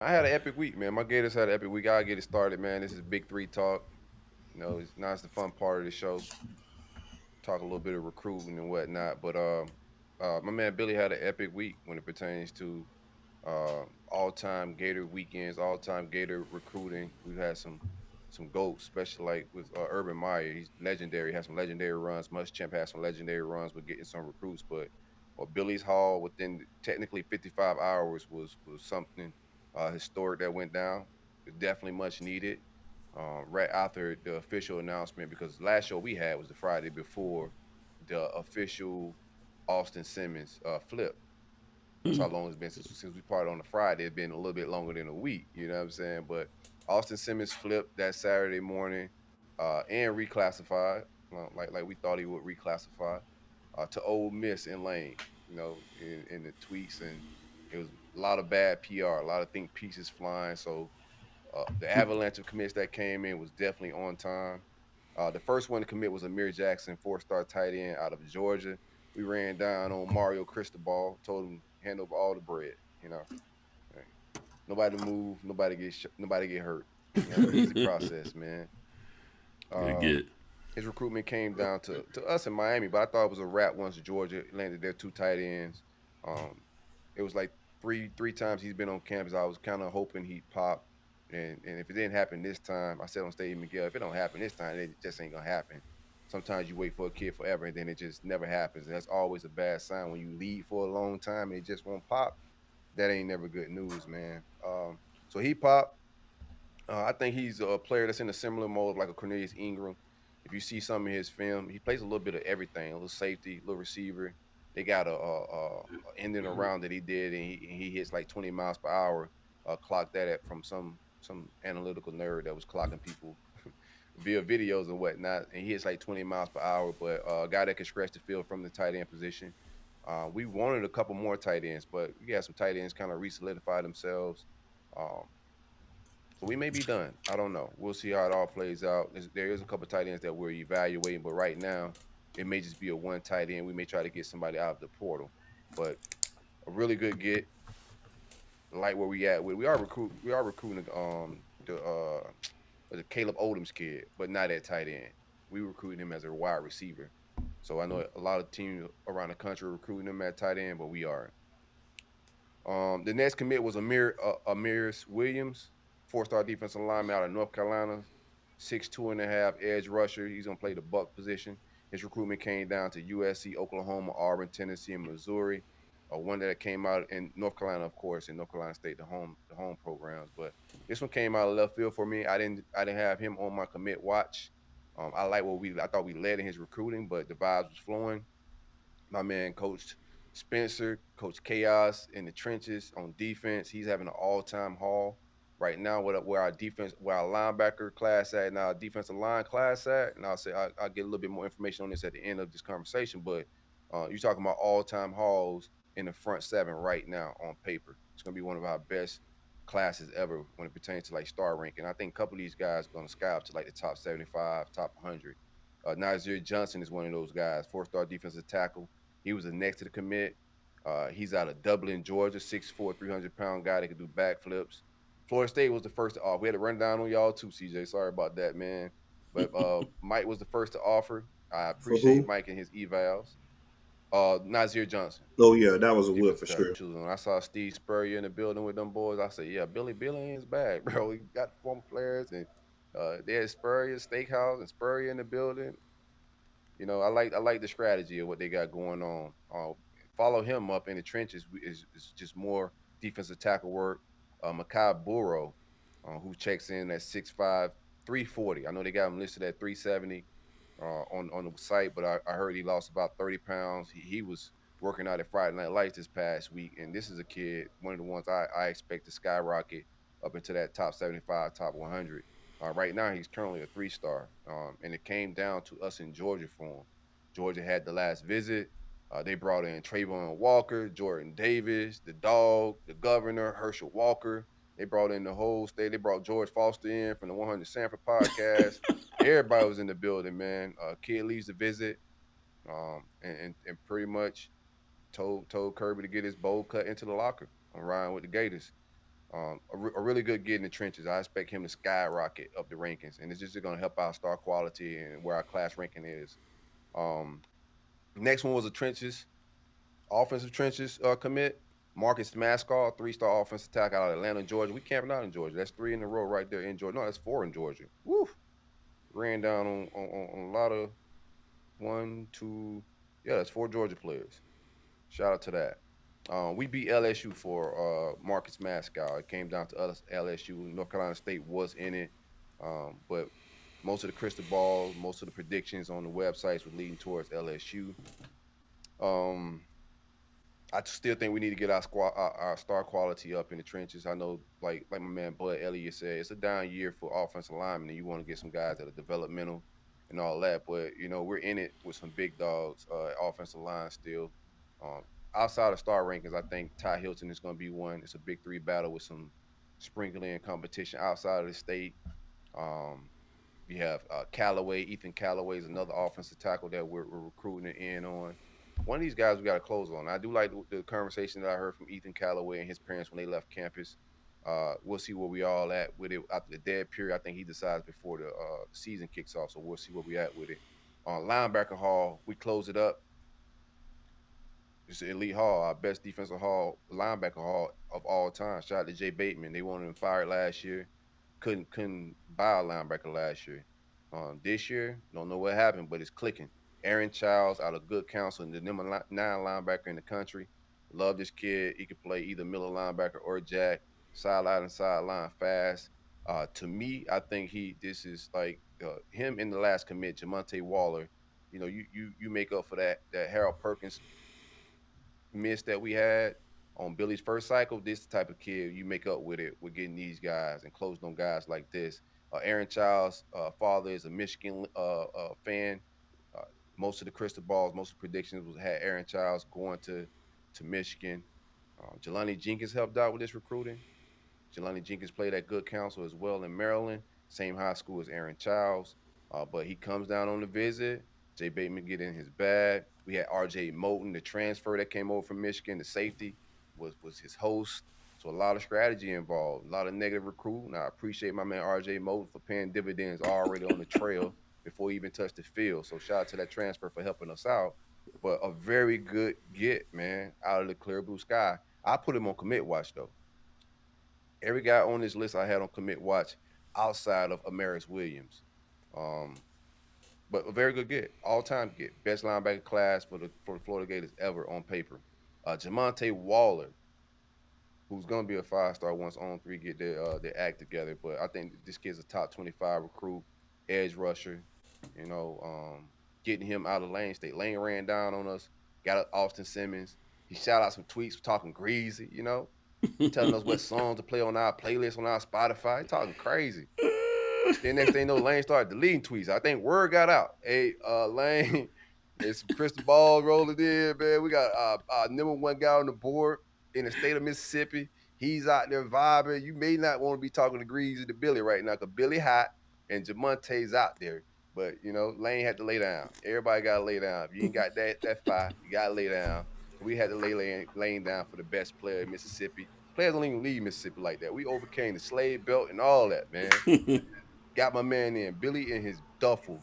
I had an epic week, man. My Gators had an epic week. I'll get it started, man. This is Big Three Talk. Now it's the fun part of the show. Talk a little bit of recruiting and whatnot. But my man Billy had an epic week when it pertains to all-time Gator weekends, all-time Gator recruiting. We've had some goats, especially like with Urban Meyer. He's legendary. Has some legendary runs. Muschamp has some legendary runs with getting some recruits. But Billy's haul within technically 55 hours was something historic that went down. It's definitely much needed. Right after the official announcement, because the last show we had was the Friday before the official Austin Simmons flip. That's how long it's been since we parted on the Friday. It's been a little bit longer than a week. You know what I'm saying? But Austin Simmons flipped that Saturday morning and reclassified, like we thought he would reclassify to Ole Miss in Lane. In the tweets, and it was a lot of bad PR, a lot of think pieces flying. So the avalanche of commits that came in was definitely on time. The first one to commit was Amir Jackson, four-star tight end out of Georgia. We ran down on Mario Cristobal, told him hand over all the bread. You know, Hey, nobody move, nobody get hurt. Easy process, man. Good Um, get. his recruitment came down to us in Miami, but I thought it was a wrap once Georgia landed their two tight ends. Um, it was like three times he's been on campus. I was kind of hoping he'd pop, and if it didn't happen this time, I said on stage, Miguel, if it don't happen this time, it just ain't gonna happen. Sometimes you wait for a kid forever, and then it just never happens. And that's always a bad sign when you lead for a long time and it just won't pop. That ain't never good news, man. So he popped. I think he's a player that's in a similar mode like a Cornelius Ingram. If you see some of his film, he plays a little bit of everything, a little safety, a little receiver. They got a ending around that he did, and he hits like 20 miles per hour. Clocked that at from some analytical nerd that was clocking people via videos and whatnot, and he hits like 20 miles per hour. But a guy that can stretch the field from the tight end position. We wanted a couple more tight ends, but we got some tight ends kind of re-solidify themselves. Um, so we may be done. I don't know. We'll see how it all plays out. There is a couple tight ends that we're evaluating, but right now it may just be a one tight end. We may try to get somebody out of the portal, but a really good get. Like where we at. We are recruiting the Caleb Odom's kid, but not at tight end. We recruiting him as a wide receiver. So I know a lot of teams around the country are recruiting him at tight end, but we are. The next commit was Amiris Williams, four-star defensive lineman out of North Carolina, 6'2" and a half edge rusher. He's gonna play the buck position. His recruitment came down to USC, Oklahoma, Auburn, Tennessee, and Missouri. One that came out in North Carolina, of course, in North Carolina State, the home programs. But this one came out of left field for me. I didn't have him on my commit watch. I thought we led in his recruiting, but the vibes was flowing. My man coached Spencer, Coach Chaos in the trenches on defense. He's having an all-time haul right now. Where our linebacker class at, and our defensive line class at, and I'll get a little bit more information on this at the end of this conversation. But you're talking about all-time hauls in the front seven right now on paper. It's gonna be one of our best classes ever when it pertains to like star ranking. I think a couple of these guys are gonna sky up to like the top 75, top 100. Nazir Johnson is one of those guys, four-star defensive tackle. He was the next to the commit. He's out of Dublin, Georgia, 6'4", 300-pound guy that can do backflips. Florida State was the first to offer. We had to run down on y'all too, CJ. Sorry about that, man. But Mike was the first to offer. I For appreciate who? Mike and his evals. Nazir Johnson, Oh yeah, that was a whip defensive for tackle. sure. Choosing. When I saw Steve Spurrier in the building with them boys, I said, "Yeah, Billy ain't his bag, bro. He got former players, and they had Spurrier Steakhouse and Spurrier in the building. I like the strategy of what they got going on. Follow him up in the trenches is just more defensive tackle work. Makai Burrow, who checks in at 6'5", 340. I know they got him listed at 370 on the site, but I heard he lost about 30 pounds. He was working out at Friday Night Lights this past week, and this is a kid, one of the ones I expect to skyrocket up into that top 75, top 100. Right now, he's currently a three-star, and it came down to us in Georgia for him. Georgia had the last visit. They brought in Trayvon Walker, Jordan Davis, the dog, the governor, Herschel Walker. They brought in the whole state. They brought George Foster in from the 100 Sanford podcast. Everybody was in the building, man. Kid leaves the visit, and pretty much told Kirby to get his bowl cut into the locker. I'm riding with the Gators. A really good get in the trenches. I expect him to skyrocket up the rankings, and it's just going to help our star quality and where our class ranking is. Um, Next one was a trenches, offensive trenches commit. Marcus Mascall, 3-star offensive tackle out of Atlanta, Georgia. We camping out in Georgia. That's 3 in a row right there in Georgia. No, that's 4 in Georgia. Woo! Ran down on a lot of one, two, yeah, that's 4 Georgia players. Shout out to that. We beat LSU for Marcus Mascot. It came down to us, LSU. North Carolina State was in it, but most of the crystal balls, most of the predictions on the websites were leading towards LSU. Um, I still think we need to get our squad, our star quality up in the trenches. I know, like my man Bud Elliott said, it's a down year for offensive linemen, and you want to get some guys that are developmental and all that. But we're in it with some big dogs, offensive line still. Um, Outside of star rankings, I think Ty Hilton is going to be one. It's a big three battle with some sprinkling competition outside of the state. Um, we have Callaway. Ethan Callaway is another offensive tackle that we're recruiting in on. One of these guys we got to close on. I do like the conversation that I heard from Ethan Callaway and his parents when they left campus. We'll see where we all at with it after the dead period. I think he decides before the season kicks off, so we'll see where we at with it. On linebacker hall, we close it up. It's an elite haul, our best defensive haul, linebacker haul of all time. Shout out to Jay Bateman. They wanted him fired last year. Couldn't buy a linebacker last year. This year, don't know what happened, but it's clicking. Aaron Childs out of good counsel, and the number 9 linebacker in the country. Love this kid. He could play either middle linebacker or jack, sideline and sideline fast. To me, I think this is like him in the last commit, Jamonte Waller. You make up for that Harold Perkins miss that we had on Billy's first cycle. This type of kid you make up with it with getting these guys and closing on guys like this. Aaron Child's father is a Michigan fan. Uh, most of the crystal balls, most of the predictions was had Aaron Childs going to Michigan. Jelani Jenkins helped out with this recruiting. Jelani Jenkins played at Good Counsel as well in Maryland, same high school as Aaron Childs. But he comes down on the visit. Jay Bateman get in his bag. We had R.J. Moulton, the transfer that came over from Michigan, the safety, was his host. So a lot of strategy involved, a lot of negative recruiting. I appreciate my man R.J. Moulton for paying dividends already on the trail before he even touched the field. So shout out to that transfer for helping us out. But a very good get, man, out of the clear blue sky. I put him on commit watch though. Every guy on this list I had on commit watch outside of Amaris Williams. Um, but a very good get, all time get, best linebacker class for the Florida Gators ever on paper. Jamonte Waller, who's gonna be a 5-star once On3 get their act together. But I think this kid's a top 25 recruit, edge rusher. Getting him out of Lane State. Lane ran down on us, got up Austin Simmons. He shot out some tweets talking greasy, telling us what songs to play on our playlist on our Spotify. He talking crazy. Then next thing you know, Lane started deleting tweets. I think word got out. Hey, Lane, there's some crystal balls rolling in, man. We got our number 1 guy on the board in the state of Mississippi. He's out there vibing. You may not want to be talking to Greasy to Billy right now because Billy hot and Jamonte's out there. But Lane had to lay down. Everybody got to lay down. If you ain't got that fire, you got to lay down. So we had to lay Lane down for the best player in Mississippi. Players don't even leave Mississippi like that. We overcame the slave belt and all that, man. Got my man in Billy in his duffel